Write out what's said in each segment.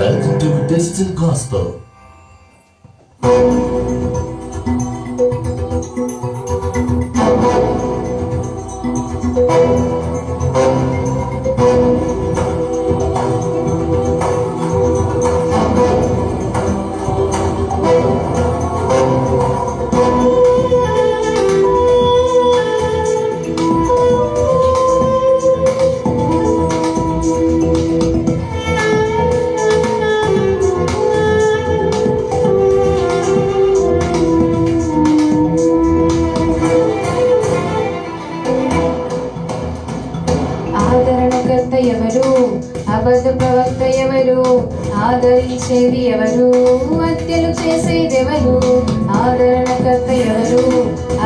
Welcome to Digital Gospel. ఆదరణకర్త ఎవరు? అబద్ధ ప్రవక్త ఎవరు? ఆదరించేది ఎవరు? హత్యలు చేసేదెవరు? ఆదరణకర్త ఎవరు?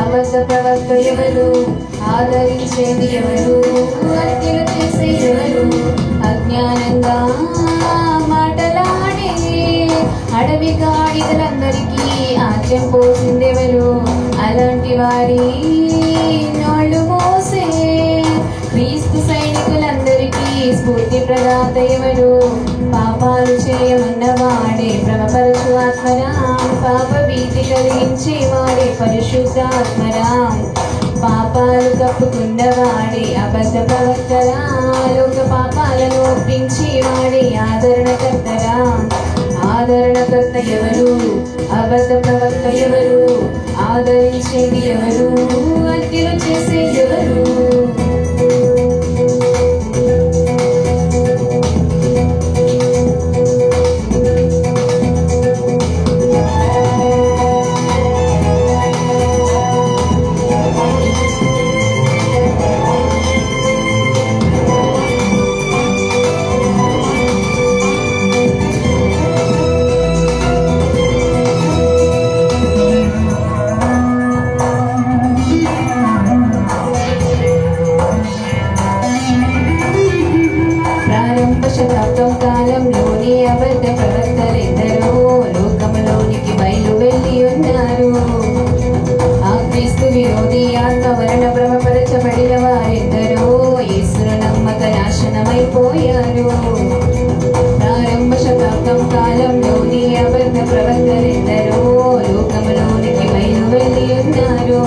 అబద్ధ ప్రవక్త ఎవరు? ఆదరించేది ఎవరు? హత్యలు చేసేదెవరు? అజ్ఞానంగా మాటలాడే అడవి గాడిదలందరికీ ఆజ్యం పోసిందెవరు? అలాంటి వారి నోళ్ళు మోసే క్రీస్తు సైనికులందరికీ స్ఫూర్తి ప్రదాత ఎవరు? పాపాలు చేయమన్నవాడే భ్రమపరచు ఆత్మరాం, పాప భీతి కలిగించేవాడే పరిశుద్ధాత్మరా, పాపాలు కప్పుకున్నవాడే అబద్ధ ప్రవక్తరా, లోక పాపాలను ఒప్పించేవాడే ఆదరణకర్తరా. ఆదరణకర్త ఎవరు? అబద్ధ ప్రవక్త ఎవరు? ఆదరించేది ఎవరు? హత్యలు చేసేది ఎవరు? శతాబ్దం కాలంలోని అబద్ధ ప్రవక్తలెందరో లోకములోనికి బయలు వెళ్ళి ఉన్నారు. ఆ క్రీస్తు విరోధి ఆత్మ వలన భ్రమపరచబడిన వారెందరో యేసును నమ్మక నాశనమైపోయారు. ప్రారంభ శతాబ్దం కాలంలోని అబద్ధ ప్రవక్తలెందరో లోకములోనికి బయలు వెళ్ళి ఉన్నారు.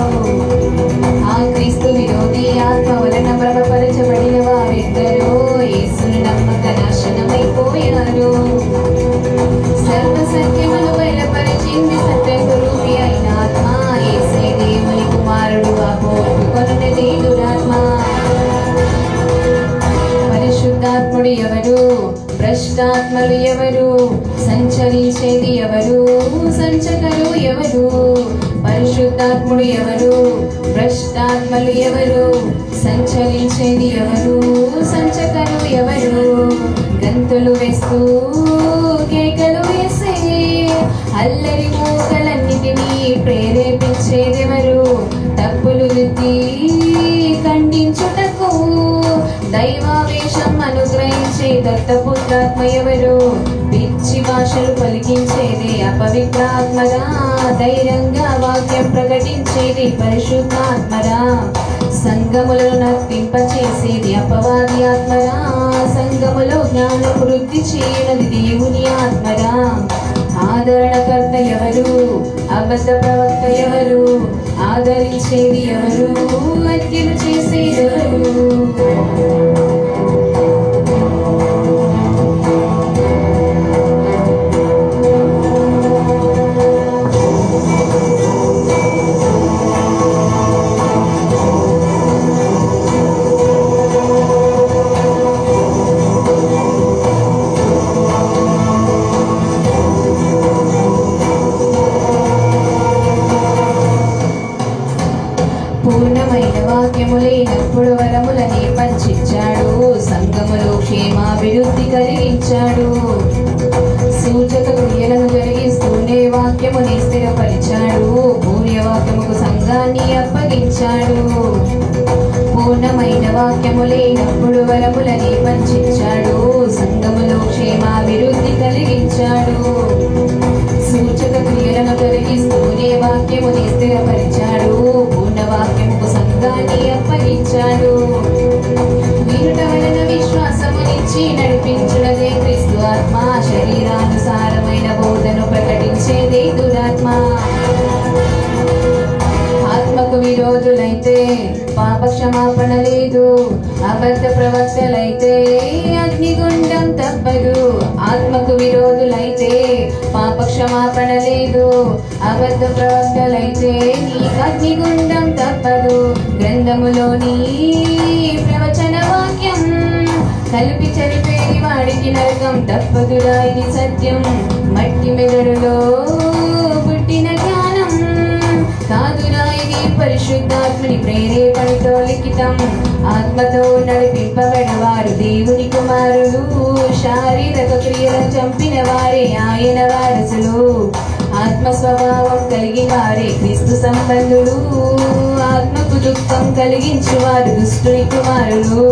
ఆ క్రీస్తు విరోధి ఆత్మ వలన భ్రమపరచబడిన వారెందరో యేసును నమ్మక నాశనమైపోయారు. సర్వ సత్యమును బయలుపరిచింది సత్యస్వరూపి అయిన ఆత్మ, యేసే దేవుని కుమారుడు ఒప్పుకొనున్నది దురాత్మ. పరిశుద్ధాత్ముడు ఎవరు? భ్రష్టాత్మలు ఎవరు? సంచరించేది ఎవరు? సంచకరు ఎవరు? పరిశుద్ధాత్ముడు ఎవరు? భ్రష్టాత్మలు ఎవరు? సంచరించేది ఎవరు? సంచకరు ఎవరు? గంతులు వేస్తూ కేకలు వేసే అల్లరి మూకలన్నిటినీ ప్రేరేపించేదెవరు? తప్పులు రుద్ది ఖండించుటకు దైవావేశం అనుగ్రహించే దత్తపుత్రాత్మ ఎవరు? పిచ్చి భాషలు పలికించేది అపవిత్రాత్మరా, ధైర్యంగా వాక్యం ప్రకటించేది పరిశుద్ధాత్మరా, సంఘములను నర్తింపచేసేది అపవాది ఆత్మరా, సంఘములో జ్ఞానం వృద్ధి చేయనది దేవుని ఆత్మరా. ఆదరణకర్త ఎవరు? అబద్ధ ప్రవక్త ఎవరు? ఆదరించేది ఎవరు? హత్యలు చేసేది ఎవరు? పూర్ణమైన వాక్యము లేనప్పుడు వరములని పంచించాడు, సంఘములో క్షేమాభివృద్ధి కలిగించాడు. సూచక క్రియలను జరిగిస్తూనే వాక్యముని స్థిరపరిచాడు, పూర్యవాక్యముకు సంఘాన్ని అప్పగించాడు. పూర్ణమైన వాక్యము లేనప్పుడు వరములని పంచించాడు, సంఘములో క్షేమాభివృద్ధి కలిగించాడు. సూచక క్రియలను జరిగిస్తూనే వాక్యముని స్థిరపరిచాడు, పూర్ణ వాక్యముకు సంఘాన్ని అప్పగించాడు. వినుట వలన విశ్వాసమునిచ్చి నడిపించునదే క్రీస్తు ఆత్మ, శరీర విరోధులైతే పాప క్షమాపణ లేదు, అబద్ధ ప్రవక్తలైతే అగ్నిగుండం తప్పదు. ఆత్మకు విరోధులైతే పాప క్షమాపణ లేదు, అబద్ధ ప్రవక్తలైతే నీకు అగ్నిగుండం తప్పదు. గ్రంథములోని ప్రవచన వాక్యం కలిపి చనిపోయి వాడికి నరకం తప్పదురా, ఇది సత్యం. మట్టి మెదడులో పుట్టిన జ్ఞానం కాదురా, ఇది పరిశుద్ధాత్మని ప్రేరేపణతో లిఖితం. ఆత్మతో నడిపింపబడవారు దేవుని కుమారులు, శారీరక క్రియలను చంపిన వారే ఆయన వారసులు. ఆత్మ స్వభావం కలిగిన వారే క్రీస్తు సంబంధులు, ఆత్మకు దుఃఖం కలిగించువారు దుష్టుని కుమారులు.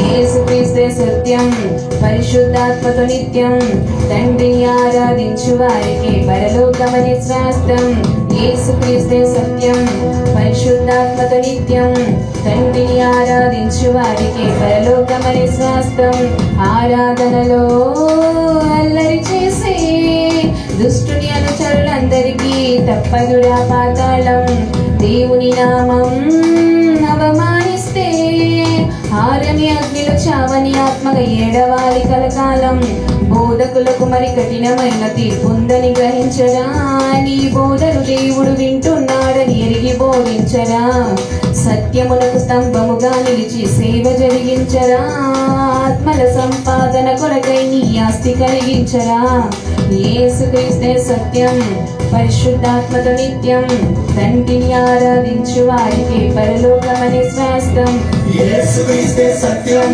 యేసుక్రీస్తే సత్యం, పరిశుద్ధాత్మతో నిత్యం. తండ్రిని ఆరాధించు వారికి పరలోకమని శాస్త్రం. యేసుక్రీస్తే సత్యం, పరిశుద్ధాత్మతో నిత్యం. తండ్రిని ఆరాధించు వారికి పరలోకమని శాస్త్రం. ఆరాధనలో అల్లరి చేసే దుష్టుని అనుచరులందరికీ తప్పదురా పాతాళం. దేవుని నామం అవమానిస్తే హారని అగ్నిలో చావని ఆత్మగా ఏడవాలి కలకాలం. బోధకులకు మరి కఠినమైన తీర్పుందని గ్రహించరా, నీ బోధను దేవుడు వింటున్నాడని ఎరిగి బోధించరా. సత్యమునకు స్తంభముగా నిలిచి సేవ జరిగించరా, ఆత్మల సంపాదన కొరకై నీ ఆస్తి కలిగించరా. యేసుక్రీస్తే సత్యం, పరిశుద్ధాత్మతో నిత్యం. తండ్రిని ఆరాధించు వారికి పరలోకమనే శాస్త్రం. యేసుక్రీస్తే సత్యం,